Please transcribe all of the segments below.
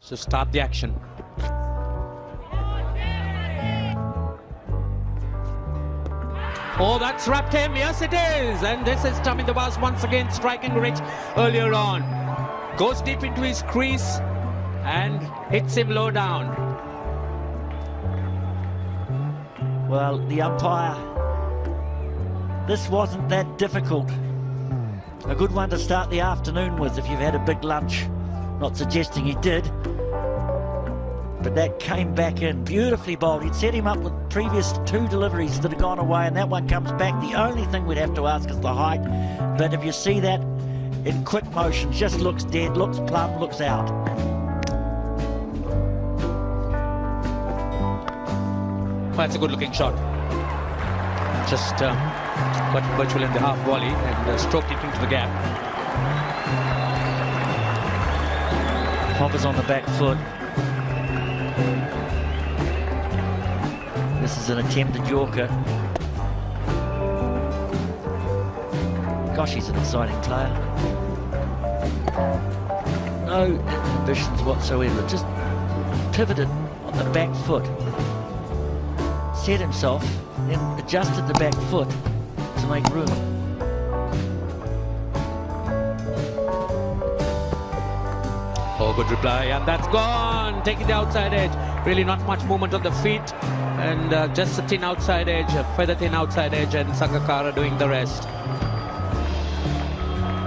So start the action. Oh, that's wrapped him. Yes, it is. And this is Tamil Devas once again striking rich earlier on. Goes deep into his crease and hits him low down. Well, the umpire, this wasn't that difficult. A good one to start the afternoon with if you've had a big lunch. Not suggesting he did, but that came back in beautifully bowled. He'd set him up with previous two deliveries that had gone away, and that one comes back. The only thing we'd have to ask is the height, but if you see that in quick motion, just looks dead, looks plumb, looks out. Well, that's a good looking shot. Just got virtual in the half volley and stroked it into the gap. Hopper's on the back foot. This is an attempted Yorker. Gosh, he's an exciting player. No inhibitions whatsoever. Just pivoted on the back foot. Set himself, then adjusted the back foot to make room. Oh, good reply, and that's gone. Taking the outside edge. Really not much movement on the feet, and just a thin outside edge, a feather thin outside edge, and Sangakkara doing the rest.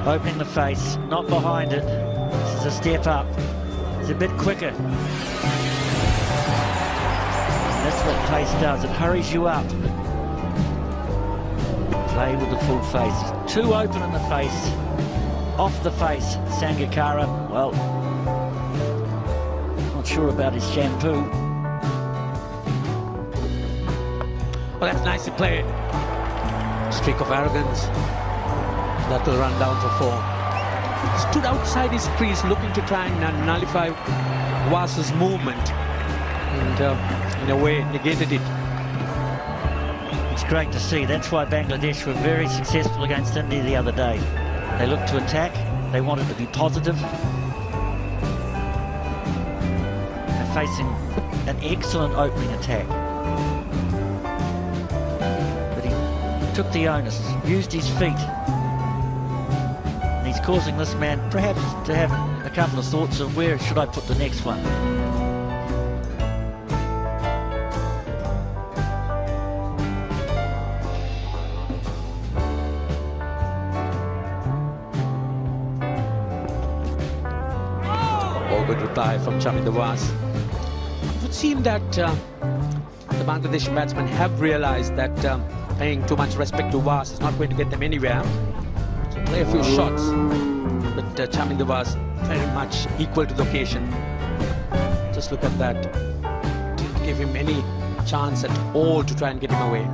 Opening the face, not behind it. This is a step up. It's a bit quicker. That's what pace does. It hurries you up. Play with the full face. He's too open in the face. Off the face, Sangakkara. Well, not sure about his shampoo. Well, that's nicely played. Streak of arrogance. That will run down for 4. Stood outside his crease looking to try and nullify Was's movement. And in a way negated it. It's great to see. That's why Bangladesh were very successful against India the other day. They looked to attack. They wanted to be positive. They're facing an excellent opening attack. But he took the onus, used his feet. And he's causing this man perhaps to have a couple of thoughts of where should I put the next one. Good reply from Tamil Devas. It would seem that the Bangladeshi batsmen have realized that paying too much respect to Was is not going to get them anywhere. So play a few shots, but Tamil Devas very much equal to the occasion. Just look at that. Didn't give him any chance at all to try and get him away.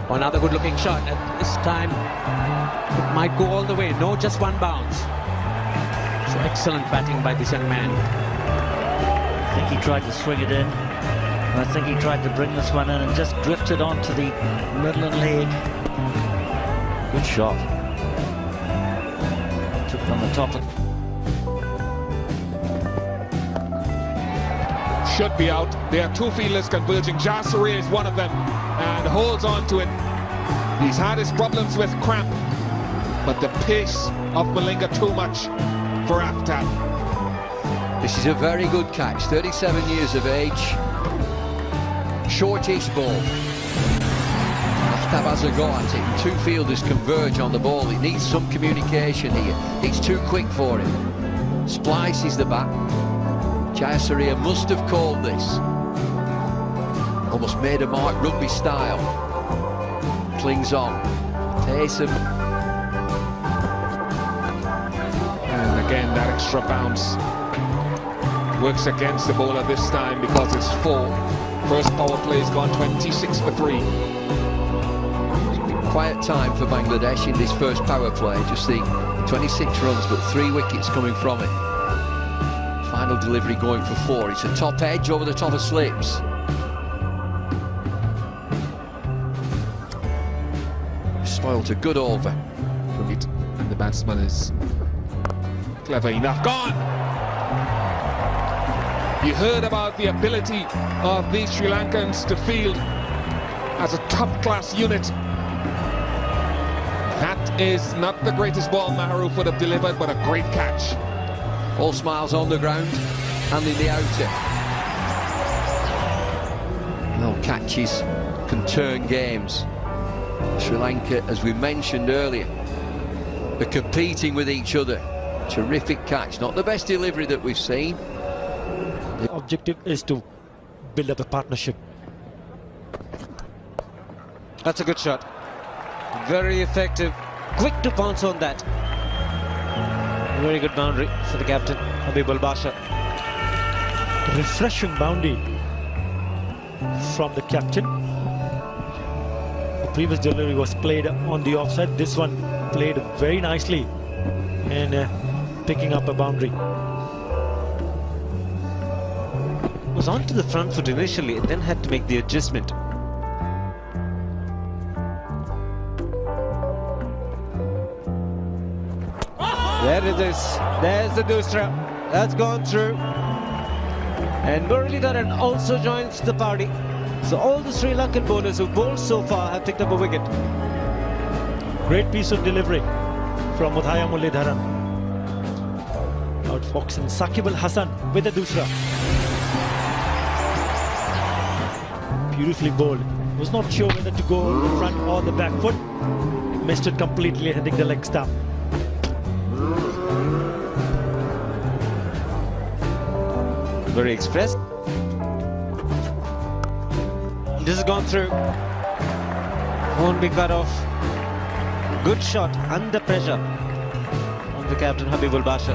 Another good looking shot, and this time it might go all the way, no just one bounce. So excellent batting by this young man. I think he tried to swing it in, and I think he tried to bring this one in and just drifted onto the middle and leg. Good shot. Took it on the top of... Should be out. There are two fielders converging. Jasuri is one of them and holds on to it. He's had his problems with cramp, but the pace of Malinga too much for Aftab. This is a very good catch, 37 years of age. Shortish ball. Aftab has a go at it, and two fielders converge on the ball. It needs some communication here. It's too quick for him. Splices the bat. Jayasuriya must have called this. Almost made a mark rugby style. Clings on. Taysom. And again, that extra bounce works against the bowler this time because it's 4. First power play has gone 26 for 3. Quiet time for Bangladesh in this first power play. Just the 26 runs, but 3 wickets coming from it. Final delivery going for 4. It's a top edge over the top of slips. Spoiled a good over. From it, and the batsman is clever enough. Gone! You heard about the ability of these Sri Lankans to field as a top-class unit. That is not the greatest ball Maharoof would have delivered, but a great catch. All smiles on the ground and in the outer. Well, catches can turn games. Sri Lanka, as we mentioned earlier, are competing with each other. Terrific catch, not the best delivery that we've seen. The objective is to build up a partnership. That's a good shot. Very effective. Quick to pounce on that. Very good boundary for the captain, Habibul Basha. Refreshing boundary from the captain. The previous delivery was played on the offside. This one played very nicely and picking up a boundary. Was onto the front foot initially and then had to make the adjustment. There it is. There's the Dusra. That's gone through. And Muralidharan also joins the party. So all the Sri Lankan bowlers who bowled so far have picked up a wicket. Great piece of delivery from Uthaya Muralidharan. Outfoxing Saqib Al Hasan with the Dusra. Beautifully bowled. Was not sure whether to go the front or the back foot. Missed it completely, hitting the leg stump. Very expressed. This has gone through. Won't be cut off. Good shot under pressure on the captain Habibul Basha.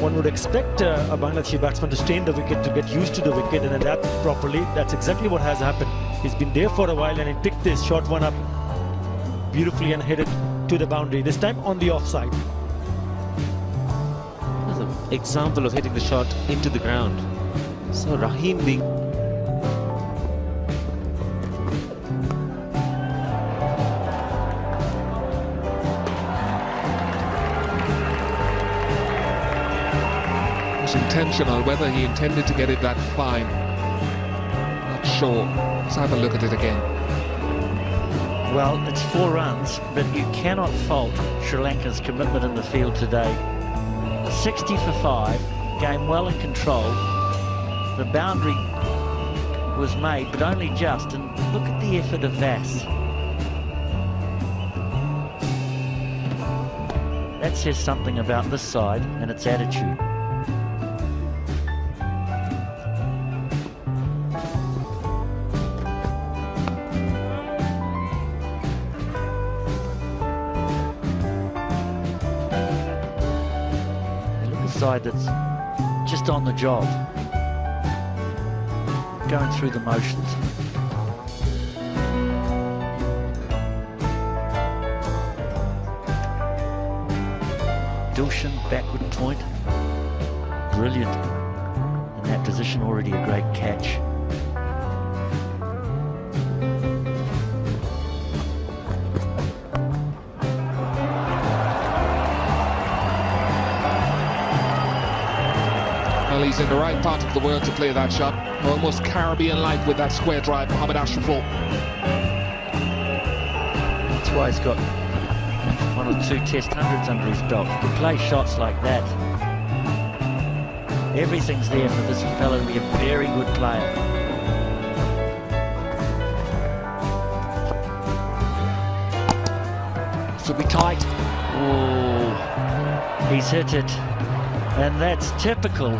One would expect a Bangladeshi batsman to stay in the wicket, to get used to the wicket and adapt properly. That's exactly what has happened. He's been there for a while and he picked this short one up beautifully and hit it to the boundary. This time on the offside. That's an example of hitting the shot into the ground. So Rahim being... Intentional, whether he intended to get it that fine, not sure. Let's have a look at it again. Well, it's 4 runs, but you cannot fault Sri Lanka's commitment in the field today. 60 for 5, game well in control. The boundary was made, but only just, and look at the effort of Vass. That says something about this side and its attitude. Side that's just on the job, going through the motions. Dilshan backward point, brilliant in that position, already a great catch. Well, he's in the right part of the world to play that shot. Almost Caribbean-like with that square drive, Mohamed Ashraful. That's why he's got 1 or 2 Test hundreds under his belt. He can play shots like that. Everything's there for this fellow to be a very good player. This will be tight. Oh, he's hit it. And that's typical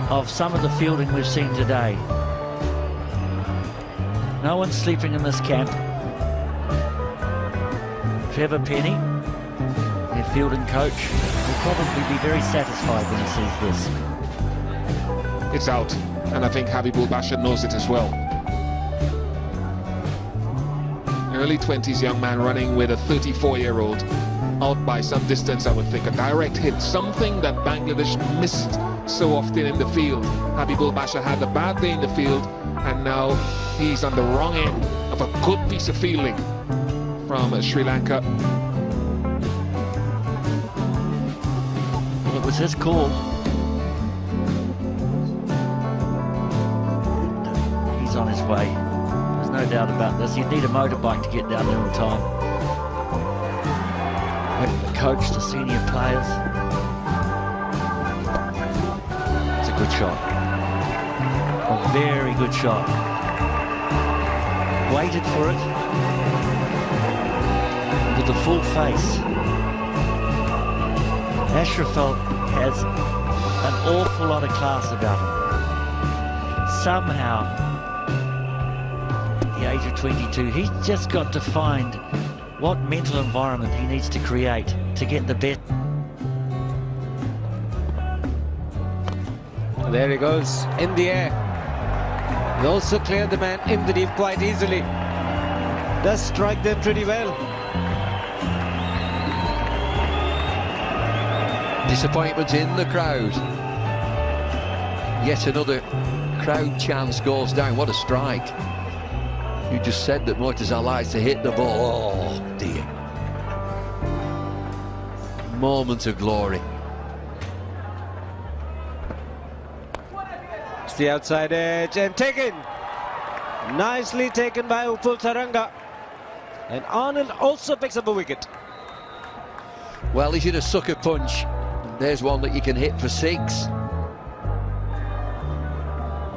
of some of the fielding we've seen today. No one's sleeping in this camp. Trevor Penny, their fielding coach, will probably be very satisfied when he sees this. It's out, and I think Habibul Basha knows it as well. Early 20s young man running with a 34-year-old. Out by some distance, I would think. A direct hit, something that Bangladesh missed so often in the field. Habibul Basha had a bad day in the field, and now he's on the wrong end of a good piece of fielding from Sri Lanka. Well, it was his call. And he's on his way. There's no doubt about this. You'd need a motorbike to get down there on time. The coach, the senior players. It's a good shot. A very good shot. Waited for it with a full face. Ashraful has an awful lot of class about him. Somehow, at the age of 22, he's just got to find what mental environment he needs to create to get the best. There he goes, in the air. He also cleared the man in the deep quite easily. Does strike them pretty well. Disappointment in the crowd. Yet another crowd chance goes down. What a strike. You just said that Mortazar likes to hit the ball. Oh dear. Moment of glory. It's the outside edge and taken. Nicely taken by Upul Taranga. And Arnold also picks up a wicket. Well, he's in a sucker punch. There's one that you can hit for 6.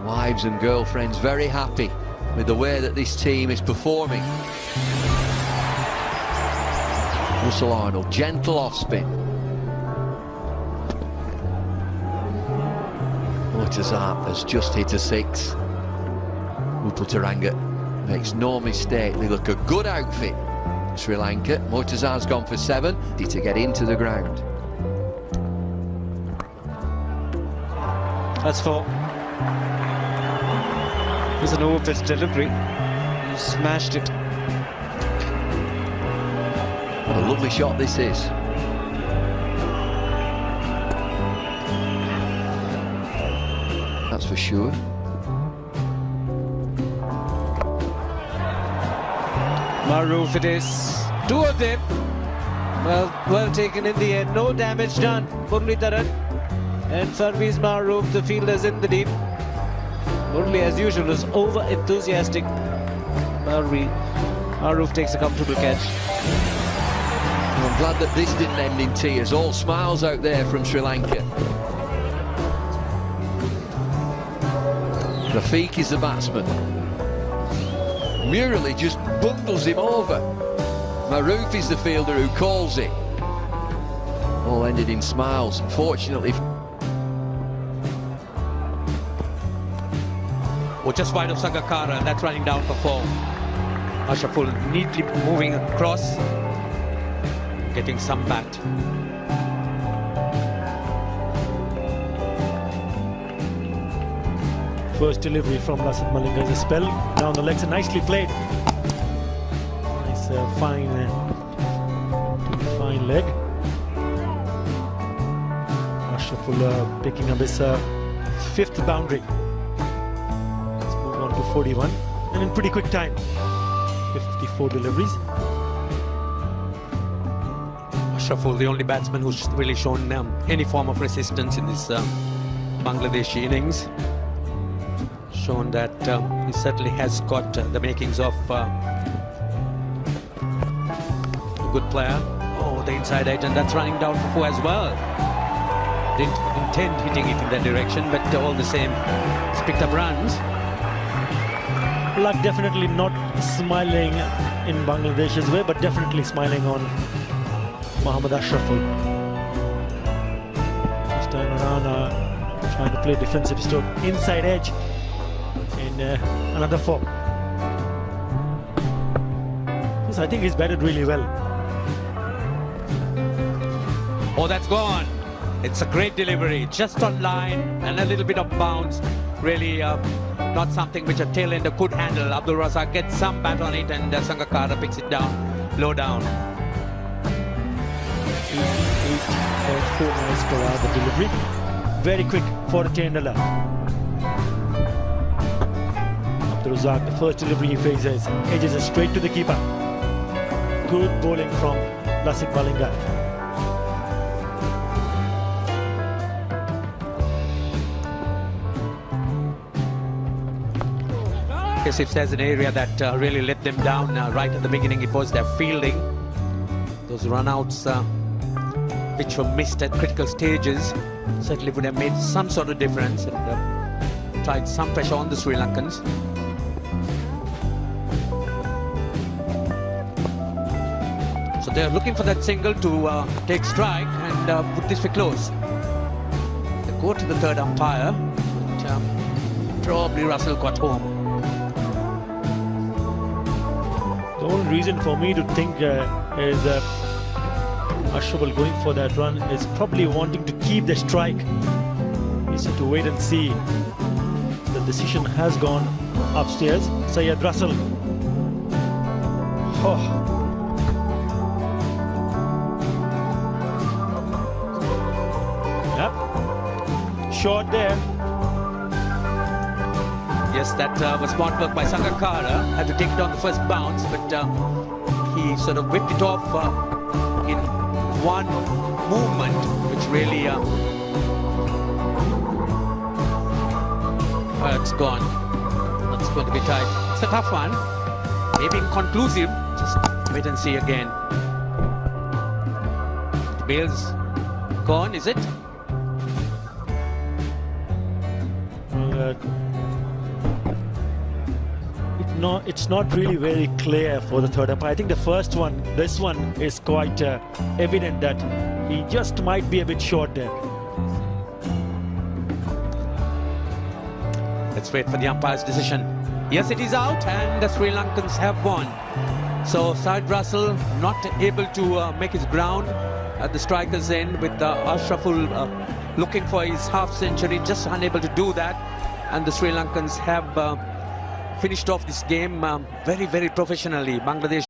Wives and girlfriends very happy with the way that this team is performing. Russell Arnold, gentle off spin. Mortazar has just hit a 6. Upul Taranga makes no mistake. They look a good outfit. Sri Lanka. Mortazar's gone for 7 to get into the ground. That's 4. It was an over-pitch delivery. He smashed it. What a lovely shot this is. That's for sure. Maroof it is. 2 of them. Well taken in the end. No damage done. Muralidharan and Parvez Maroof, the fielders in the deep. Murali, as usual, is over-enthusiastic. Maroof takes a comfortable catch. I'm glad that this didn't end in tears. All smiles out there from Sri Lanka. Rafiq is the batsman. Murali just bundles him over. Maroof is the fielder who calls it. All ended in smiles. Fortunately, just wide of Sangakkara, and that's running down for 4. Ashraful neatly moving across, getting some bat. First delivery from Lasith Malinga is a spell down the legs and nicely played. Nice fine leg. Ashraful picking up his 5th boundary. 41 and in pretty quick time. 54 deliveries. Ashraful, the only batsman who's really shown any form of resistance in this Bangladeshi innings. Shown that he certainly has got the makings of a good player. Oh, the inside edge, and that's running down for 4 as well. Didn't intend hitting it in that direction, but all the same, it's picked up runs. Luck definitely not smiling in Bangladesh's way, but definitely smiling on Mohammad Ashraful. This time around trying to play defensive stroke, inside edge, and another 4. So I think he's batted really well. Oh, that's gone. It's a great delivery, just on line and a little bit of bounce. Really not something which a tail-ender could handle. Abdul Razak gets some bat on it, and Sangakkara picks it down, low down. 8.4 miles per hour the delivery. Very quick for a 10-dollar. Razak, the first delivery he faces, edges it straight to the keeper. Good bowling from Lasith Malinga. Yes, if there's an area that really let them down right at the beginning, it was their fielding. Those run-outs which were missed at critical stages certainly would have made some sort of difference and tried some pressure on the Sri Lankans. So they're looking for that single to take strike and put this for close. They go to the third umpire, but probably Russell got home. The only reason for me to think is Ashraful going for that run is probably wanting to keep the strike. He's to wait and see. The decision has gone upstairs. Syed Russell. Oh. Yep. Short there. Yes, that was smart work by Sangakkara. Had to take it on the first bounce, but he sort of whipped it off in one movement, which really it's gone. That's going to be tight. It's a tough one. Maybe inconclusive. Just wait and see again. Bale's gone, is it? No, it's not really very clear for the third umpire. I think the first one, this one is quite evident that he just might be a bit short there. Let's wait for the umpire's decision. Yes, it is out, and the Sri Lankans have won. So Syed Russell not able to make his ground at the striker's end, with Ashraful looking for his half century, just unable to do that. And the Sri Lankans have finished off this game very, very professionally. Bangladesh